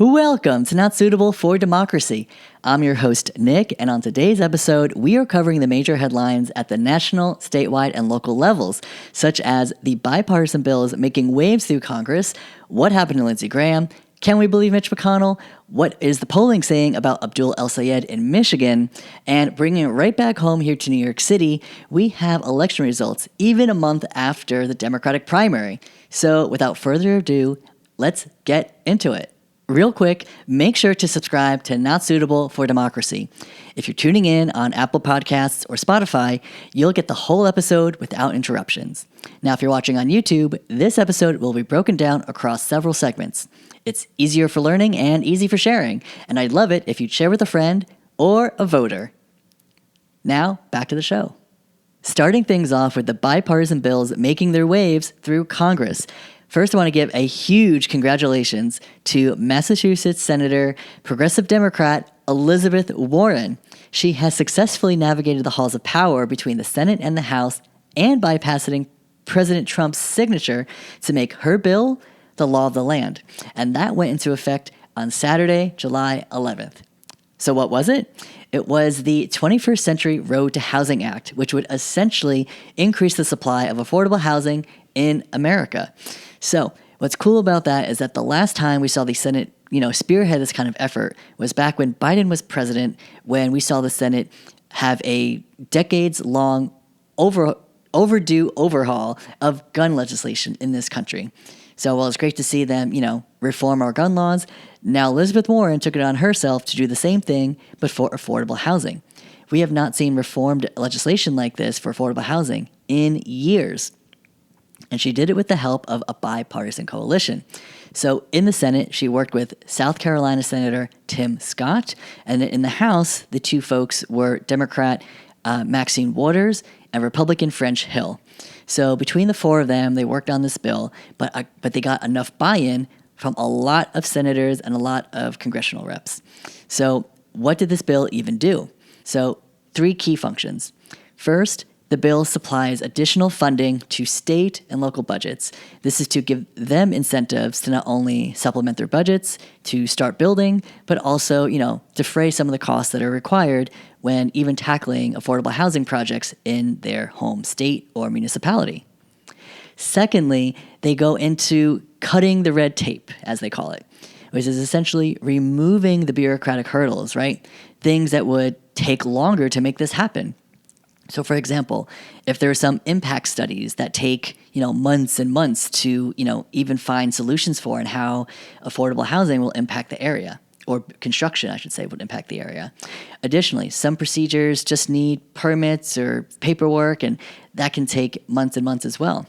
Welcome to Not Suitable for Democracy. I'm your host, Nick, and on today's episode, we are covering the major headlines at the national, statewide, and local levels, such as the bipartisan bills making waves through Congress, what happened to Lindsey Graham, can we believe Mitch McConnell, what is the polling saying about Abdul El-Sayed in Michigan, and bringing it right back home here to New York City, we have election results even a month after the Democratic primary. So without further ado, let's get into it. Real quick, make sure to subscribe to Not Suitable for Democracy. If you're tuning in on Apple Podcasts or Spotify, you'll get the whole episode without interruptions. Now, if you're watching on YouTube, this episode will be broken down across several segments. It's easier for learning and easy for sharing, and I'd love it if you'd share with a friend or a voter. Now, back to the show. Starting things off with the bipartisan bills making their waves through Congress. First, I want to give a huge congratulations to Massachusetts Senator, Progressive Democrat Elizabeth Warren. She has successfully navigated the halls of power between the Senate and the House and bypassing President Trump's signature to make her bill the law of the land. And that went into effect on Saturday, July 11th. So what was it? It was the 21st Century Road to Housing Act, which would essentially increase the supply of affordable housing in America. So what's cool about that is that the last time we saw the Senate, spearhead this kind of effort was back when Biden was president, when we saw the Senate have a decades-long overdue overhaul of gun legislation in this country. So while it's great to see them, reform our gun laws, now Elizabeth Warren took it on herself to do the same thing, but for affordable housing. We have not seen reformed legislation like this for affordable housing in years. And she did it with the help of a bipartisan coalition. So in the Senate, she worked with South Carolina Senator Tim Scott, and in the House, the two folks were Democrat Maxine Waters and Republican French Hill. So between the four of them, they worked on this bill, but they got enough buy-in from a lot of senators and a lot of congressional reps. So what did this bill even do? So 3 key functions. First, the bill supplies additional funding to state and local budgets. This is to give them incentives to not only supplement their budgets to start building, but also, defray some of the costs that are required when even tackling affordable housing projects in their home state or municipality. Secondly, they go into cutting the red tape, as they call it, which is essentially removing the bureaucratic hurdles, right? Things that would take longer to make this happen. So for example, if there are some impact studies that take, months and months to, even find solutions for and how affordable housing will impact the area, or construction, I should say, would impact the area. Additionally, some procedures just need permits or paperwork, and that can take months and months as well.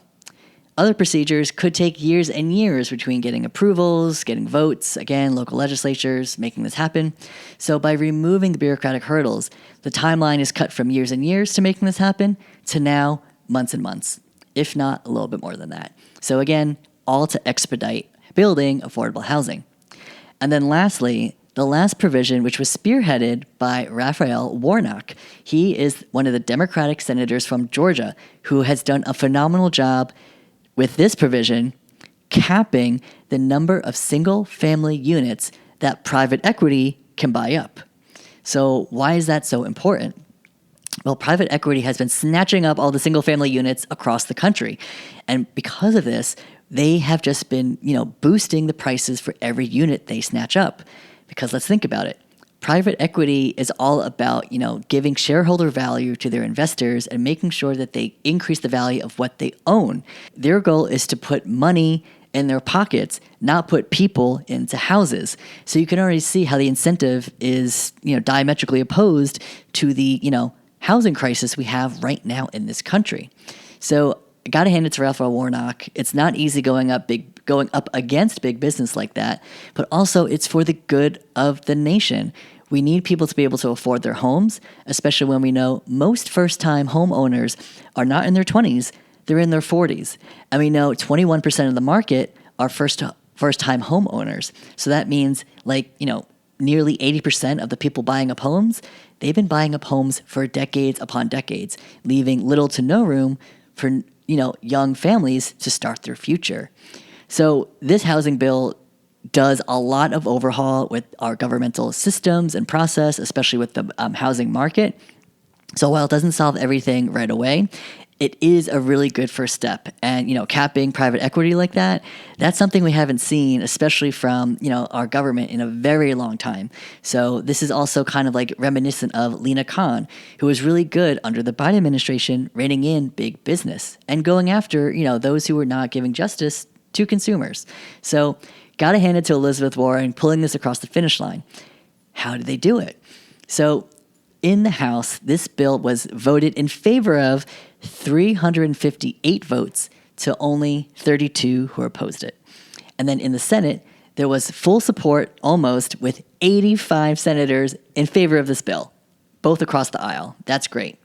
Other procedures could take years and years between getting approvals, getting votes, again, local legislatures, making this happen. So by removing the bureaucratic hurdles, the timeline is cut from years and years to making this happen to now months and months, if not a little bit more than that. So again, all to expedite building affordable housing. And then lastly, the last provision, which was spearheaded by Raphael Warnock. He is one of the Democratic senators from Georgia who has done a phenomenal job with this provision, capping the number of single-family units that private equity can buy up. So why is that so important? Well, private equity has been snatching up all the single-family units across the country. And because of this, they have just been, boosting the prices for every unit they snatch up. Because let's think about it. Private equity is all about, giving shareholder value to their investors and making sure that they increase the value of what they own. Their goal is to put money in their pockets, not put people into houses. So you can already see how the incentive is, diametrically opposed to the, housing crisis we have right now in this country. So I got to hand it to Raphael Warnock. It's not easy going up against big business like that, but also it's for the good of the nation. We need people to be able to afford their homes, especially when we know most first-time homeowners are not in their 20s, they're in their 40s. And we know 21% of the market are first-time homeowners. So that means nearly 80% of the people buying up homes, they've been buying up homes for decades upon decades, leaving little to no room for young families to start their future. So this housing bill does a lot of overhaul with our governmental systems and process, especially with the housing market. So while it doesn't solve everything right away, it is a really good first step. And, capping private equity like that, that's something we haven't seen, especially from, our government in a very long time. So this is also kind of like reminiscent of Lena Khan, who was really good under the Biden administration, reining in big business and going after, those who were not giving justice to consumers. So got to hand it to Elizabeth Warren pulling this across the finish line. How did they do it? So in the House, this bill was voted in favor of 358 votes to only 32 who opposed it. And then in the Senate, there was full support almost with 85 senators in favor of this bill, both across the aisle. That's great.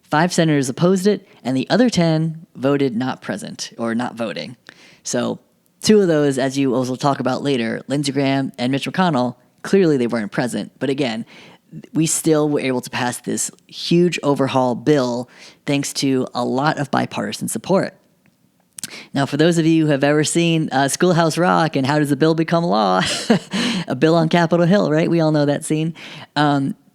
5 senators opposed it, and the other 10 voted not present or not voting. So 2 of those, as you also talk about later, Lindsey Graham and Mitch McConnell, clearly they weren't present. But again, we still were able to pass this huge overhaul bill thanks to a lot of bipartisan support. Now, for those of you who have ever seen Schoolhouse Rock and How Does a Bill Become Law? A bill on Capitol Hill, right? We all know that scene.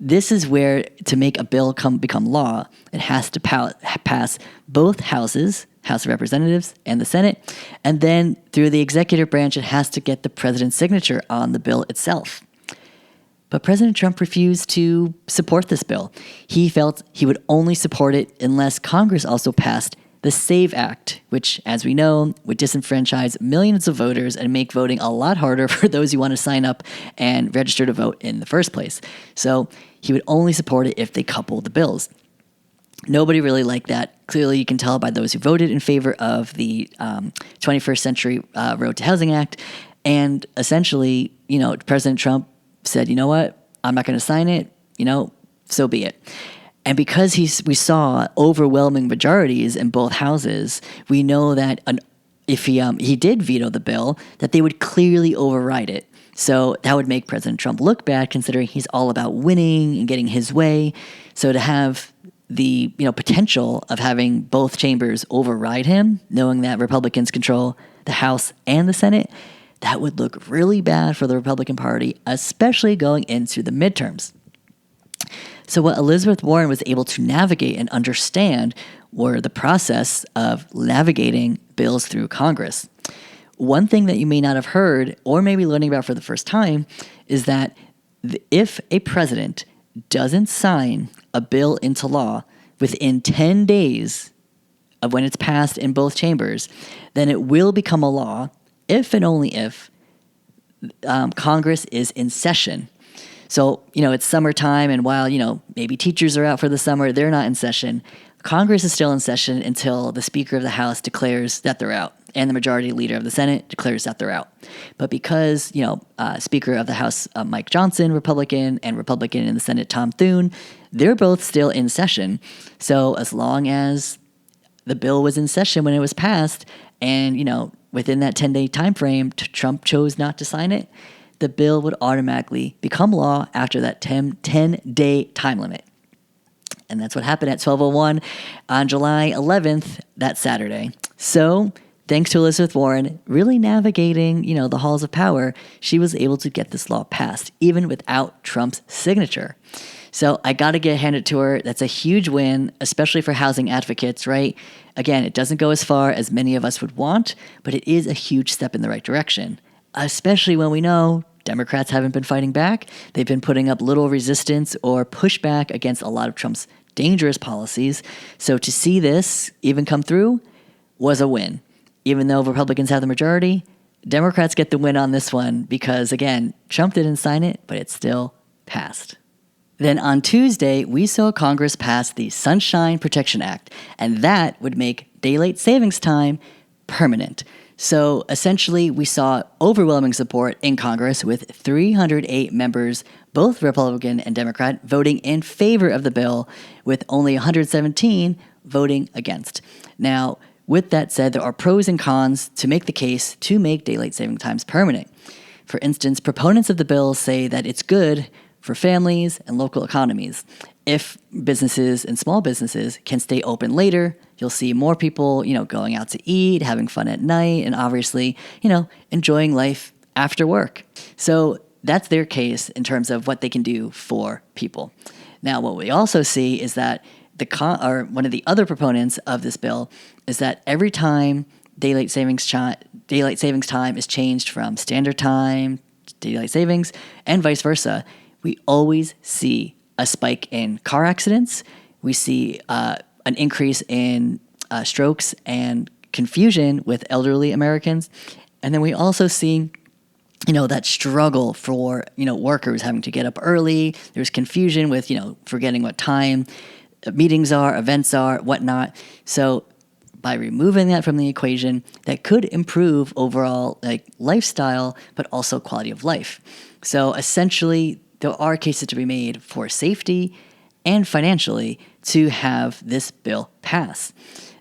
This is where, to make a bill become law, it has to pass both houses, House of Representatives and the Senate, and then through the executive branch, it has to get the president's signature on the bill itself. But President Trump refused to support this bill. He felt he would only support it unless Congress also passed the SAVE Act, which, as we know, would disenfranchise millions of voters and make voting a lot harder for those who want to sign up and register to vote in the first place. So he would only support it if they coupled the bills. Nobody really liked that. Clearly, you can tell by those who voted in favor of the 21st Century Road to Housing Act. And essentially, President Trump said, you know what, I'm not going to sign it, so be it. And because we saw overwhelming majorities in both houses, we know that if he did veto the bill, that they would clearly override it. So that would make President Trump look bad, considering he's all about winning and getting his way. So to have the potential of having both chambers override him, knowing that Republicans control the House and the Senate, that would look really bad for the Republican Party, especially going into the midterms. So what Elizabeth Warren was able to navigate and understand were the process of navigating bills through Congress. One thing that you may not have heard or may be learning about for the first time is that if a president doesn't sign a bill into law within 10 days of when it's passed in both chambers, then it will become a law if and only if Congress is in session. So, it's summertime, and while, maybe teachers are out for the summer, they're not in session. Congress is still in session until the Speaker of the House declares that they're out, and the Majority Leader of the Senate declares that they're out. But because, Speaker of the House, Mike Johnson, Republican, and Republican in the Senate, Tom Thune, they're both still in session. So as long as the bill was in session when it was passed, and, within that 10-day time frame, Trump chose not to sign it, the bill would automatically become law after that 10-day time limit. And that's what happened at 12:01 on July 11th, that Saturday. So thanks to Elizabeth Warren really navigating, the halls of power, she was able to get this law passed, even without Trump's signature. So I got to hand it to her. That's a huge win, especially for housing advocates, right? Again, it doesn't go as far as many of us would want, but it is a huge step in the right direction, especially when we know Democrats haven't been fighting back. They've been putting up little resistance or pushback against a lot of Trump's dangerous policies. So to see this even come through was a win. Even though Republicans have the majority, Democrats get the win on this one because, again, Trump didn't sign it, but it still passed. Then on Tuesday, we saw Congress pass the Sunshine Protection Act, and that would make daylight savings time permanent. So essentially, we saw overwhelming support in Congress with 308 members, both Republican and Democrat, voting in favor of the bill, with only 117 voting against. Now, with that said, there are pros and cons to make the case to make daylight saving times permanent. For instance, proponents of the bill say that it's good for families and local economies. If businesses and small businesses can stay open later, you'll see more people, going out to eat, having fun at night, and obviously, enjoying life after work. So that's their case in terms of what they can do for people. Now, what we also see is that one of the other proponents of this bill is that every time daylight savings time is changed from standard time to daylight savings and vice versa, we always see a spike in car accidents. We see an increase in strokes and confusion with elderly Americans. And then we also see that struggle for, workers having to get up early. There's confusion with, forgetting what time meetings are, events are, whatnot. So by removing that from the equation, that could improve overall lifestyle, but also quality of life. So essentially, there are cases to be made for safety and financially to have this bill pass.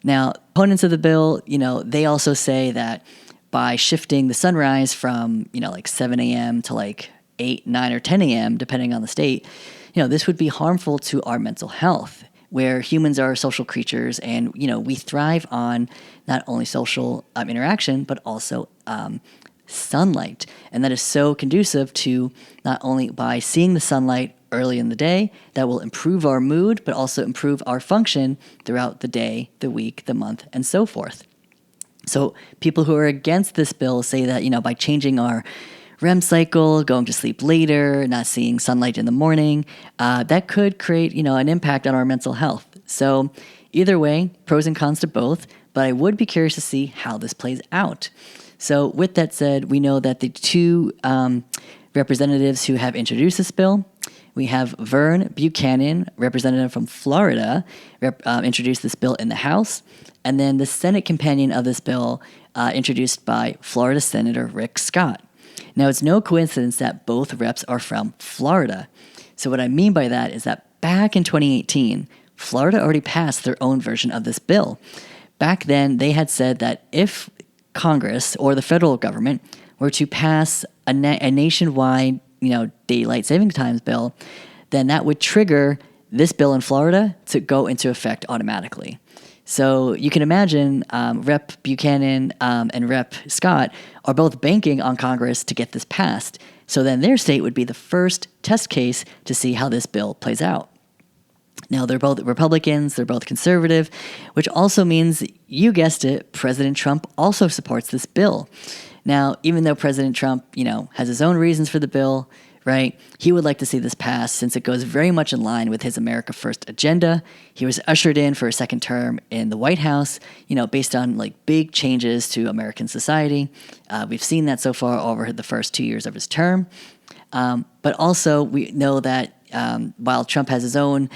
Now, opponents of the bill, they also say that by shifting the sunrise from, 7 a.m. to 8, 9, or 10 a.m., depending on the state, this would be harmful to our mental health, where humans are social creatures and, we thrive on not only social interaction, but also sunlight. And that is so conducive to not only by seeing the sunlight early in the day, that will improve our mood, but also improve our function throughout the day, the week, the month, and so forth. So people who are against this bill say that, by changing our REM cycle, going to sleep later, not seeing sunlight in the morning, that could create, an impact on our mental health. So either way, pros and cons to both, but I would be curious to see how this plays out. So with that said, we know that the two representatives who have introduced this bill, we have Vern Buchanan, representative from Florida, introduced this bill in the House, and then the Senate companion of this bill, introduced by Florida Senator Rick Scott. Now, it's no coincidence that both reps are from Florida. So what I mean by that is that back in 2018, Florida already passed their own version of this bill. Back then, they had said that if Congress or the federal government were to pass a nationwide, daylight saving times bill, then that would trigger this bill in Florida to go into effect automatically. So you can imagine Rep. Buchanan and Rep. Scott are both banking on Congress to get this passed. So then their state would be the first test case to see how this bill plays out. Now, they're both Republicans, they're both conservative, which also means, you guessed it, President Trump also supports this bill. Now, even though President Trump, has his own reasons for the bill, right? He would like to see this pass since it goes very much in line with his America First agenda. He was ushered in for a second term in the White House, based on big changes to American society. We've seen that so far over the first 2 years of his term. But also we know that while Trump has his own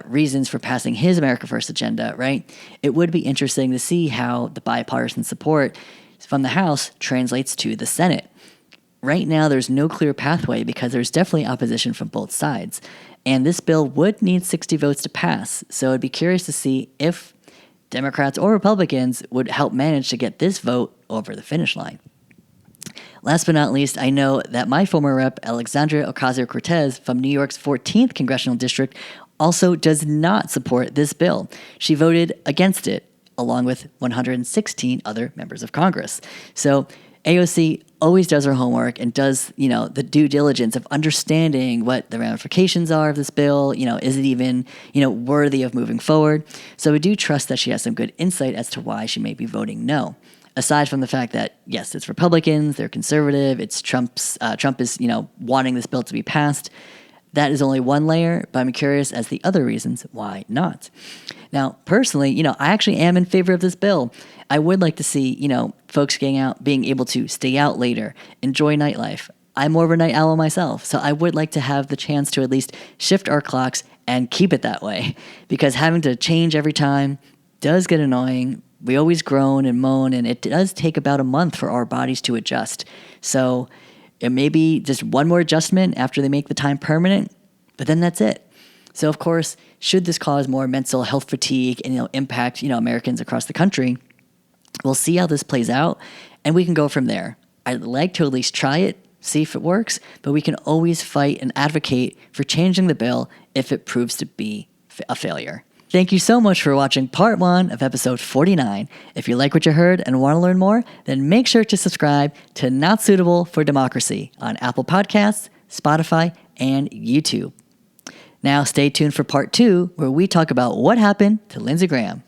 reasons for passing his America First agenda, right? It would be interesting to see how the bipartisan support from the House translates to the Senate. Right now, there's no clear pathway because there's definitely opposition from both sides. And this bill would need 60 votes to pass. So I'd be curious to see if Democrats or Republicans would help manage to get this vote over the finish line. Last but not least, I know that my former rep, Alexandria Ocasio-Cortez from New York's 14th Congressional District, also does not support this bill. She voted against it, along with 116 other members of Congress. So AOC always does her homework and does, the due diligence of understanding what the ramifications are of this bill. Is it even, worthy of moving forward? So we do trust that she has some good insight as to why she may be voting no. Aside from the fact that, yes, it's Republicans, they're conservative, it's Trump is, wanting this bill to be passed. That is only one layer, but I'm curious as the other reasons why not. Now, personally, I actually am in favor of this bill. I would like to see, folks being able to stay out later, enjoy nightlife. I'm more of a night owl myself, so I would like to have the chance to at least shift our clocks and keep it that way, because having to change every time does get annoying. We always groan and moan, and it does take about a month for our bodies to adjust. So it may be just one more adjustment after they make the time permanent, but then that's it. So, of course, should this cause more mental health fatigue and impact Americans across the country, we'll see how this plays out, and we can go from there. I'd like to at least try it, see if it works, but we can always fight and advocate for changing the bill if it proves to be a failure. Thank you so much for watching part 1 of episode 49. If you like what you heard and want to learn more, then make sure to subscribe to Not Suitable for Democracy on Apple Podcasts, Spotify, and YouTube. Now stay tuned for part 2, where we talk about what happened to Lindsey Graham.